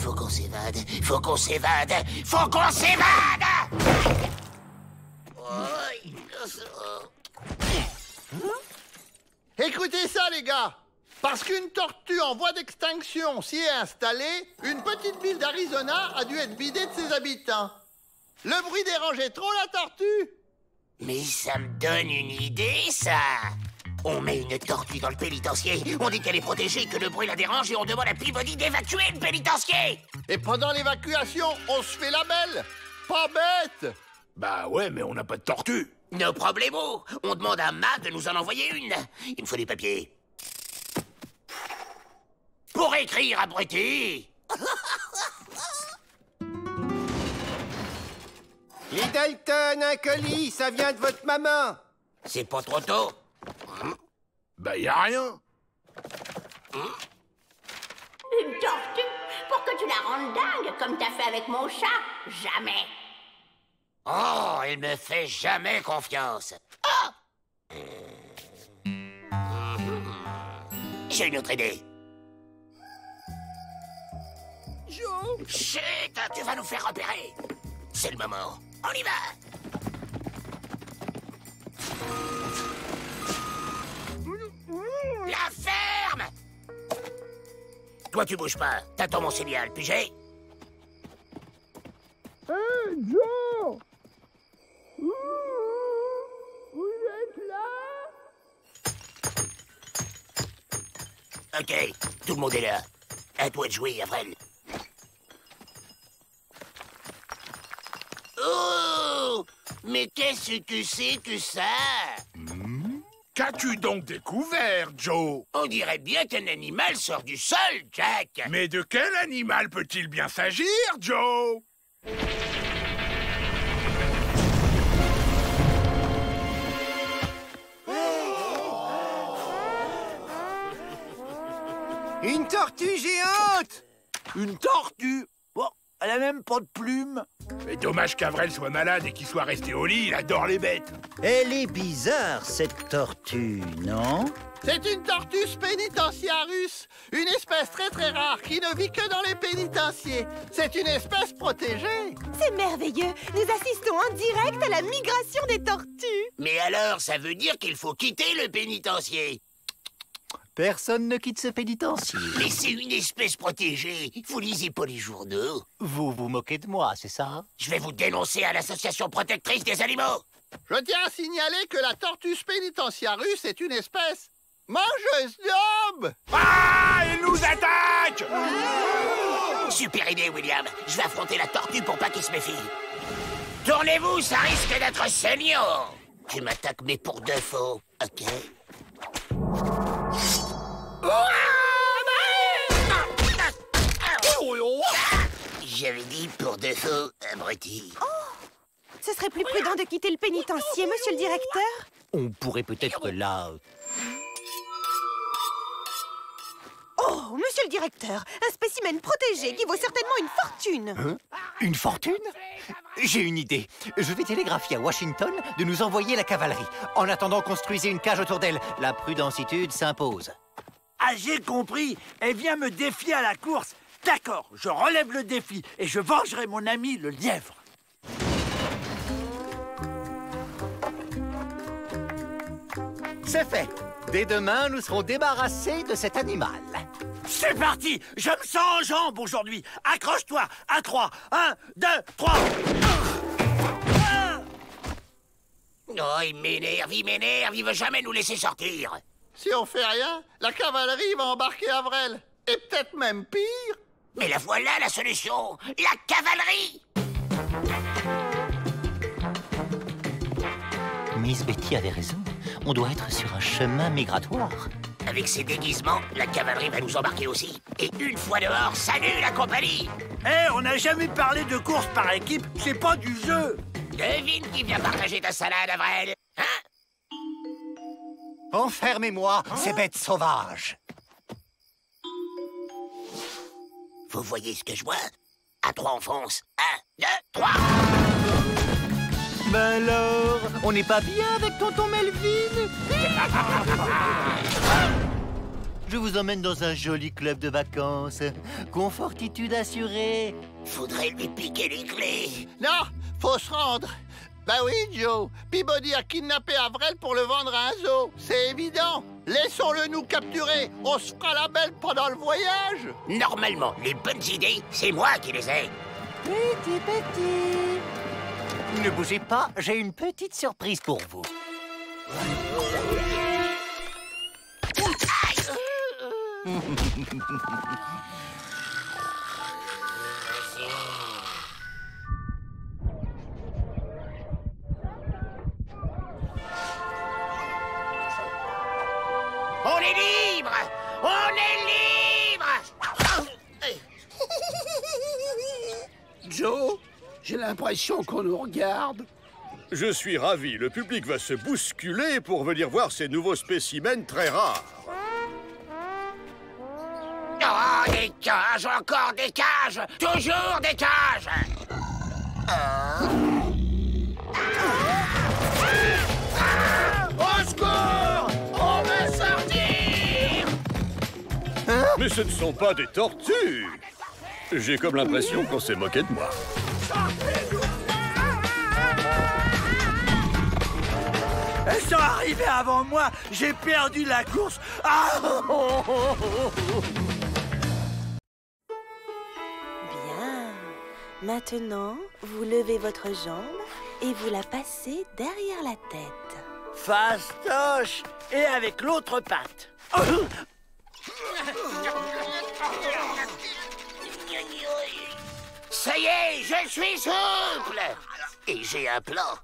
faut qu'on s'évade. Faut qu'on s'évade. Faut qu'on s'évade. Écoutez ça, les gars. Parce qu'une tortue en voie d'extinction s'y est installée, une petite ville d'Arizona a dû être vidée de ses habitants. Le bruit dérangeait trop la tortue. Mais ça me donne une idée, ça. On met une tortue dans le pénitencier, on dit qu'elle est protégée, que le bruit la dérange et on demande à Peabody d'évacuer le pénitencier. Et pendant l'évacuation, on se fait la belle. Pas bête. Bah ouais, mais on n'a pas de tortue. No problemo. On demande à Matt de nous en envoyer une. Il me faut des papiers. Pour écrire, abruti. Littleton, un colis, ça vient de votre maman. C'est pas trop tôt. Bah y a rien. Une tortue? Pour que tu la rendes dingue, comme t'as fait avec mon chat? Jamais. Oh, elle me fait jamais confiance. Ah! J'ai une autre idée. Joe! Chut, tu vas nous faire repérer. C'est le moment. On y va. La ferme! Toi, tu bouges pas. T'attends mon signal, pigé? Joe! Vous êtes là? Ok, tout le monde est là. À toi de jouer, Avril. Oh! Mais qu'est-ce que c'est que ça? Qu'as-tu donc découvert, Joe? On dirait bien qu'un animal sort du sol, Jack. Mais de quel animal peut-il bien s'agir, Joe? Une tortue géante! Une tortue? Bon, elle a même pas de plumes. Mais dommage qu'Avrel soit malade et qu'il soit resté au lit, il adore les bêtes. Elle est bizarre, cette tortue, non? C'est une tortue pénitentiarus, une espèce très très rare qui ne vit que dans les pénitenciers. C'est une espèce protégée. C'est merveilleux. Nous assistons en direct à la migration des tortues. Mais alors, ça veut dire qu'il faut quitter le pénitencier. Personne ne quitte ce pénitencier. Mais c'est une espèce protégée. Vous lisez pas les journaux. Vous vous moquez de moi, c'est ça? Je vais vous dénoncer à l'association protectrice des animaux. Je tiens à signaler que la Tortus pénitentiarus est une espèce mangeuse d'hommes. Ah, il nous attaque! Super idée, William. Je vais affronter la tortue pour pas qu'il se méfie. Tournez-vous, ça risque d'être saignant. Tu m'attaques, mais pour de faux. Ok. J'avais dit pour de faux, abruti. Ce serait plus prudent de quitter le pénitencier, monsieur le directeur? On pourrait peut-être là... Oh, monsieur le directeur, un spécimen protégé qui vaut certainement une fortune. Hein? Une fortune? J'ai une idée. Je vais télégraphier à Washington de nous envoyer la cavalerie. En attendant, construisez une cage autour d'elle. La prudentitude s'impose. Ah, j'ai compris. Elle vient me défier à la course. D'accord, je relève le défi et je vengerai mon ami le lièvre. C'est fait. Dès demain, nous serons débarrassés de cet animal. C'est parti. Je me sens en jambes aujourd'hui. Accroche-toi. À 3. 1, 2, 3. Oh, il m'énerve, il veut jamais nous laisser sortir. Si on fait rien, la cavalerie va embarquer Avrel. Et peut-être même pire. Mais la voilà la solution, la cavalerie. Miss Betty avait raison. On doit être sur un chemin migratoire. Avec ses déguisements, la cavalerie va nous embarquer aussi. Et une fois dehors, salut la compagnie. On n'a jamais parlé de course par équipe, c'est pas du jeu. Devine qui vient partager ta salade, Avrel. Hein? Enfermez-moi, ces bêtes sauvages. Vous voyez ce que je vois? À 3, on fonce. 1, 2, 3. Ben alors, on n'est pas bien avec tonton Melvin? Je vous emmène dans un joli club de vacances. Confortitude assurée. Faudrait lui piquer les clés. Non, faut se rendre. Bah oui, Joe. Peabody a kidnappé Avrel pour le vendre à un zoo. C'est évident. Laissons-le nous capturer. On se fera la belle pendant le voyage. Normalement, les bonnes idées, c'est moi qui les ai. Petit. Ne bougez pas, j'ai une petite surprise pour vous. On est libre! On est libre! Joe, j'ai l'impression qu'on nous regarde. Je suis ravi. Le public va se bousculer pour venir voir ces nouveaux spécimens très rares. Oh, des cages, encore des cages! Toujours des cages! Au secours! On veut sortir! Mais ce ne sont pas des tortues. J'ai comme l'impression qu'on s'est moqué de moi. Elles sont arrivées avant moi. J'ai perdu la course. Ah! Bien. Maintenant, vous levez votre jambe et vous la passez derrière la tête. Fastoche! Et avec l'autre patte. Ça y est, je suis souple! Et j'ai un plan.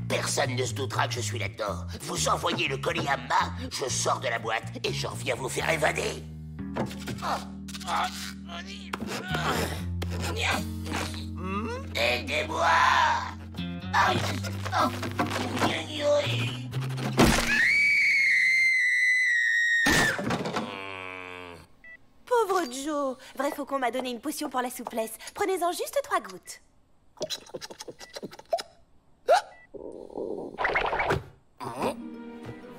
Personne ne se doutera que je suis là-dedans. Vous envoyez le colis à bas, je sors de la boîte et je reviens vous faire évader. Aidez-moi! Pauvre Joe. Vrai faucon m'a donné une potion pour la souplesse. Prenez-en juste 3 gouttes.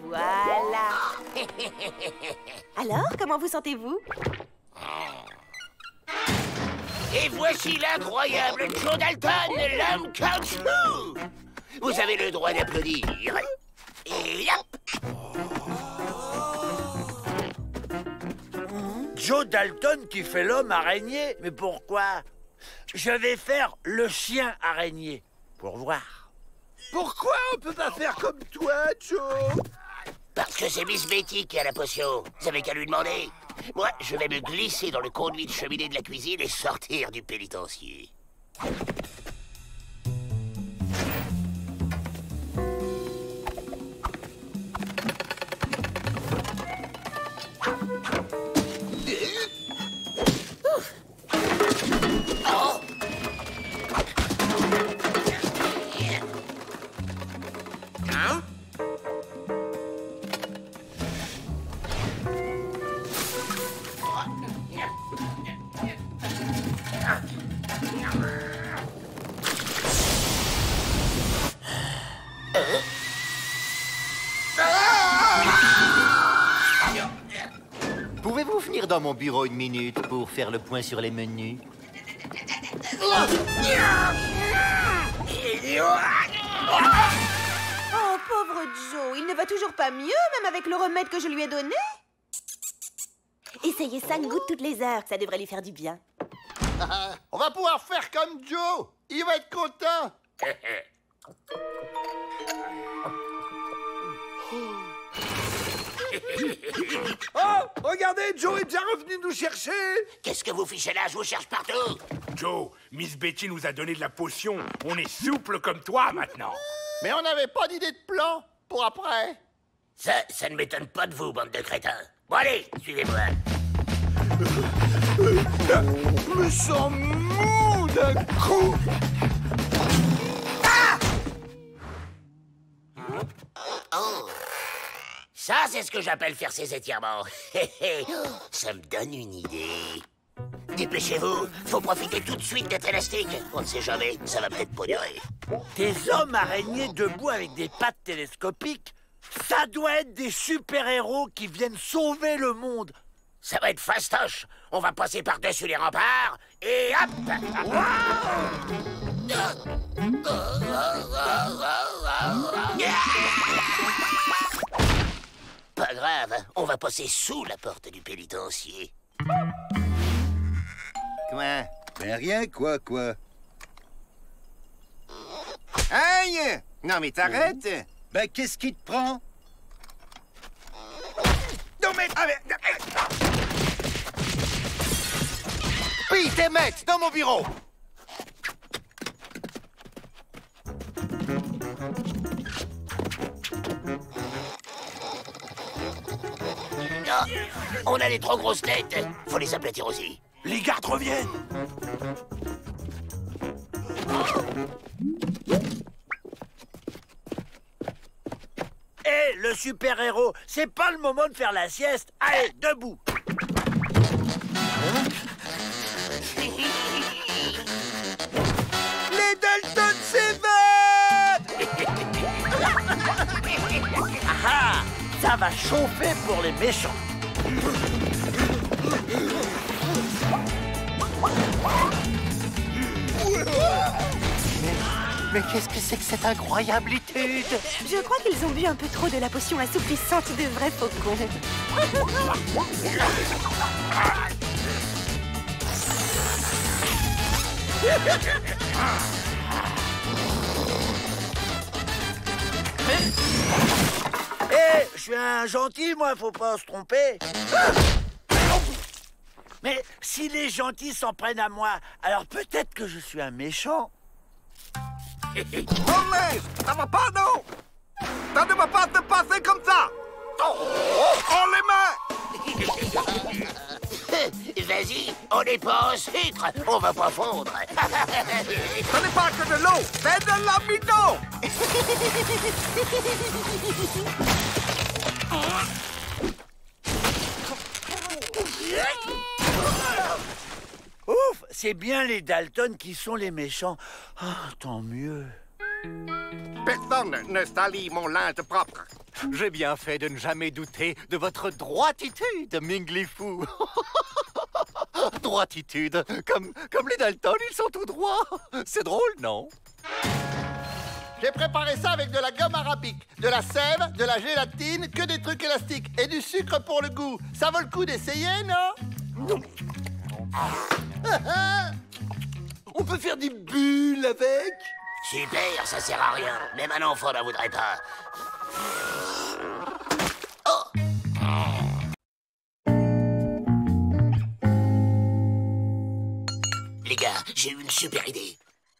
Voilà. Alors, comment vous sentez-vous? Et voici l'incroyable Joe Dalton, l'homme caoutchouc! Vous avez le droit d'applaudir. Et hop! Joe Dalton qui fait l'homme araignée. Mais pourquoi? Je vais faire le chien araignée. Pour voir. Pourquoi on peut pas faire comme toi, Joe? Parce que c'est Miss Betty qui a la potion. Vous avez qu'à lui demander. Moi, je vais me glisser dans le conduit de cheminée de la cuisine et sortir du pénitencier. Pouvez-vous venir dans mon bureau une minute pour faire le point sur les menus? Oh, pauvre Joe. Il ne va toujours pas mieux, même avec le remède que je lui ai donné. Essayez 5 gouttes toutes les heures, ça devrait lui faire du bien. On va pouvoir faire comme Joe. Il va être content. Oh, regardez, Joe est déjà revenu nous chercher. Qu'est-ce que vous fichez là? Je vous cherche partout. Joe, Miss Betty nous a donné de la potion. On est souple comme toi maintenant. Mais on n'avait pas d'idée de plan pour après. Ça ne m'étonne pas de vous, bande de crétins. Bon allez, suivez-moi. Je me sens mou d'un coup. Oh. Ça, c'est ce que j'appelle faire ses étirements. Ça me donne une idée. Dépêchez-vous, faut profiter tout de suite d'être élastique. On ne sait jamais, ça va peut-être pas durer. Des hommes araignées debout avec des pattes télescopiques, Ça doit être des super-héros qui viennent sauver le monde. Ça va être fastoche. On va passer par-dessus les remparts et hop. Pas grave, on va passer sous la porte du pénitencier. Quoi? Ben rien, quoi. Aïe! Non, mais t'arrêtes! Ben, qu'est-ce qui te prend? Non, mais... Pete Emmett, dans mon bureau! Ah, on a les trop grosses têtes. Faut les aplatir aussi. Les gardes reviennent. Hé, le super-héros, c'est pas le moment de faire la sieste. Allez, debout. Les Dalton s'évadent! Ah, ça va chauffer pour les méchants. Mais qu'est-ce que c'est que cette incroyable étude? Je crois qu'ils ont bu un peu trop de la potion assouplissante de vrais faucons. Hé, je suis un gentil, moi, faut pas se tromper. Mais si les gentils s'en prennent à moi, alors peut-être que je suis un méchant. Oh, mais ça va pas, non? Ça ne va pas se passer comme ça! Oh, les mains! Vas-y, on n'est pas en sucre, on va pas fondre. Ce n'est pas que de l'eau, c'est de l'amidon! Ouf, c'est bien les Dalton qui sont les méchants. Ah, tant mieux. Personne ne salit mon linge propre. J'ai bien fait de ne jamais douter de votre droititude, Minglifou. Droititude, comme les Dalton, ils sont tout droits. C'est drôle, non? J'ai préparé ça avec de la gomme arabique, de la sève, de la gélatine, que des trucs élastiques et du sucre pour le goût. Ça vaut le coup d'essayer, non? On peut faire des bulles avec? Super, ça sert à rien. Même un enfant n'en voudrait pas. Oh! Les gars, j'ai eu une super idée.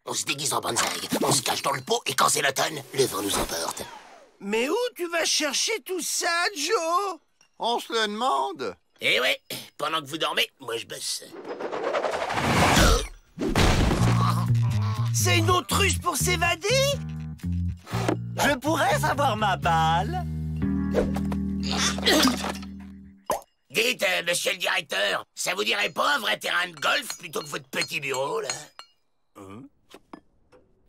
On se déguise en bonsaï, on se cache dans le pot et quand c'est l'automne, le vent nous emporte. Mais où tu vas chercher tout ça, Joe? On se le demande. Eh ouais, pendant que vous dormez, moi je bosse. C'est une autruche pour s'évader? Je pourrais avoir ma balle? Dites, monsieur le directeur, ça vous dirait pas un vrai terrain de golf plutôt que votre petit bureau, là?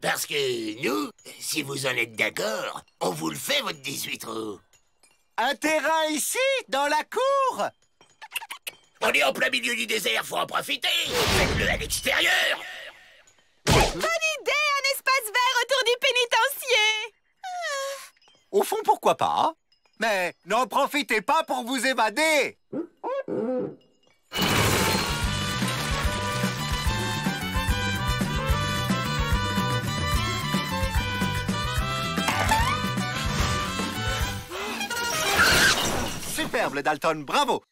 Parce que nous, si vous en êtes d'accord, on vous le fait, votre 18 trous. Un terrain ici, dans la cour? On est en plein milieu du désert, faut en profiter. Faites-le à l'extérieur. Bonne idée, un espace vert autour du pénitencier. Au fond, pourquoi pas? Mais n'en profitez pas pour vous évader! Superbe, les Dalton, bravo!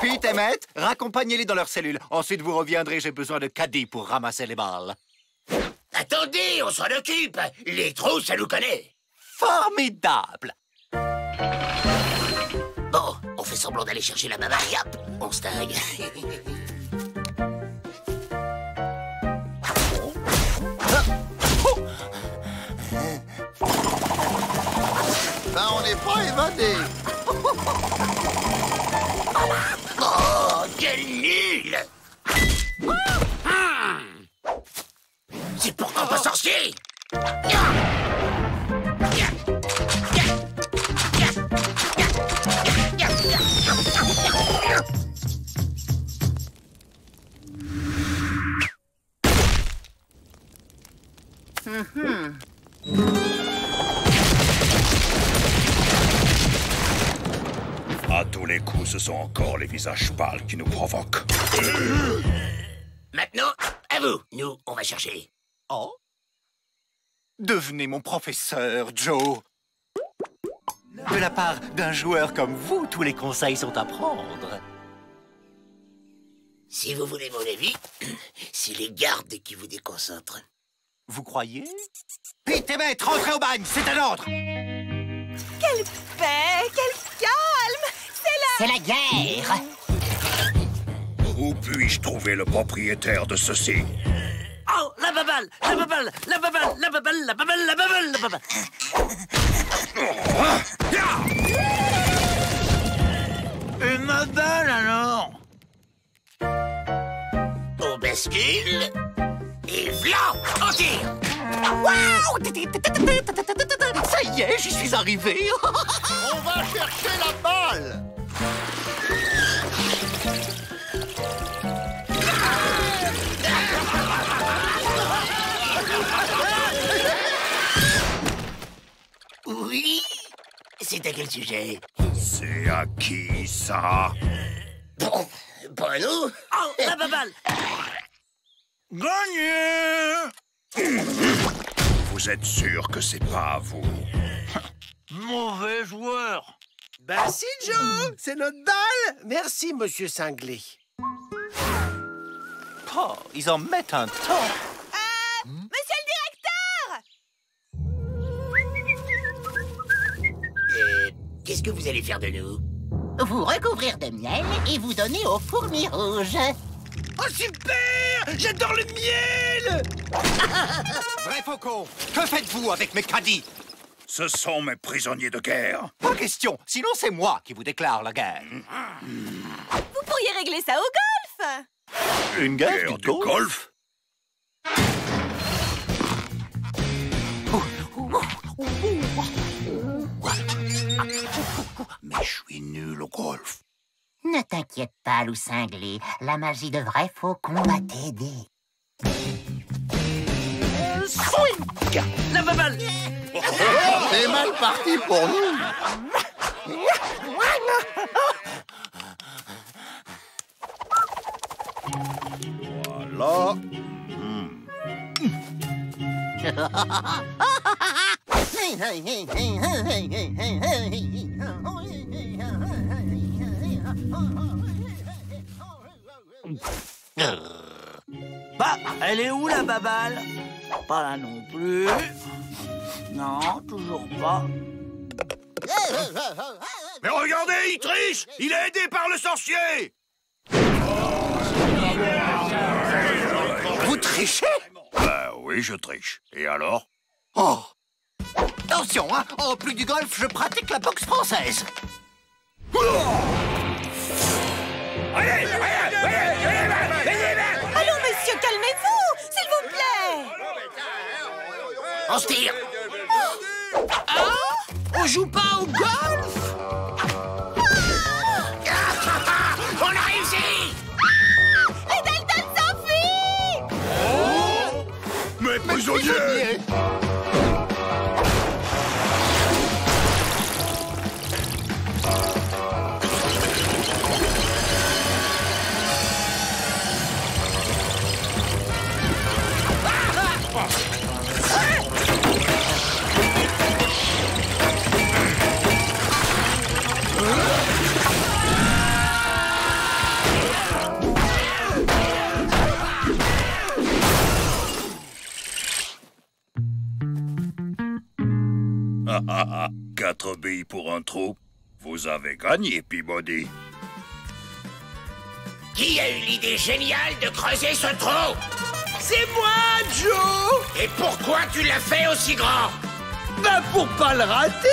Pete et Emmett, raccompagnez-les dans leur cellule. Ensuite, vous reviendrez, j'ai besoin de caddies pour ramasser les balles. Attendez, on s'en occupe. Les trous, ça nous connaît. Formidable! Bon, on fait semblant d'aller chercher la maman et hop, on se taille. Ben, on n'est pas évadé. Oh, quel nul! C'est pourtant pas sorcier! À tous les coups, ce sont encore les visages pâles qui nous provoquent. Maintenant, à vous. Nous, on va chercher. Oh? Devenez mon professeur, Joe. De la part d'un joueur comme vous, tous les conseils sont à prendre. Si vous voulez mon avis, c'est les gardes qui vous déconcentrent. Vous croyez? Pete et Maître, rentrez au bagne, c'est un ordre! Quelle paix, quel calme! C'est la guerre! Où puis-je trouver le propriétaire de ceci? Oh, la baballe, la baballe, la baballe, la baballe, la baballe, la baballe, la baballe. Une baballe, alors? On bascule, et v'là, on tire! Waouh! Ça y est, j'y suis arrivé! On va chercher la balle. Oui? C'est à quel sujet? C'est à qui, ça? Bon, pas à nous. Oh, la baballe! Gagné! Vous êtes sûr que c'est pas à vous? Mauvais joueur. Bah si, Joe, c'est notre balle. Merci, monsieur Cinglé. Oh, ils en mettent un temps! Monsieur le directeur! Qu'est-ce que vous allez faire de nous? Vous recouvrir de miel et vous donner aux fourmis rouges. Oh, super! J'adore le miel! Vrai faucon, que faites-vous avec mes caddies? Ce sont mes prisonniers de guerre. Pas question, sinon c'est moi qui vous déclare la guerre. Vous pourriez régler ça au golf! Une guerre du golf? Mais je suis nul au golf. Ne t'inquiète pas, loup cinglé. La magie de vrai faucon va t'aider. Swing! La baballe! C'est mal parti pour nous. Voilà. Bah, elle est où la baballe? Pas là non plus. Non, toujours pas. Mais regardez, il triche! Il est aidé par le sorcier! Vous trichez? Oui, je triche. Et alors? Oh! Attention, hein! En plus du golf, je pratique la boxe française. Allons, monsieur, calmez-vous, s'il vous plaît! On se tire! On joue pas au golf? On a réussi! Les Dalton s'enfuient! Mes prisonniers! Quatre billes pour un trou. Vous avez gagné, Peabody. Qui a eu l'idée géniale de creuser ce trou? C'est moi, Joe! Et pourquoi tu l'as fait aussi grand? Bah pour pas le rater!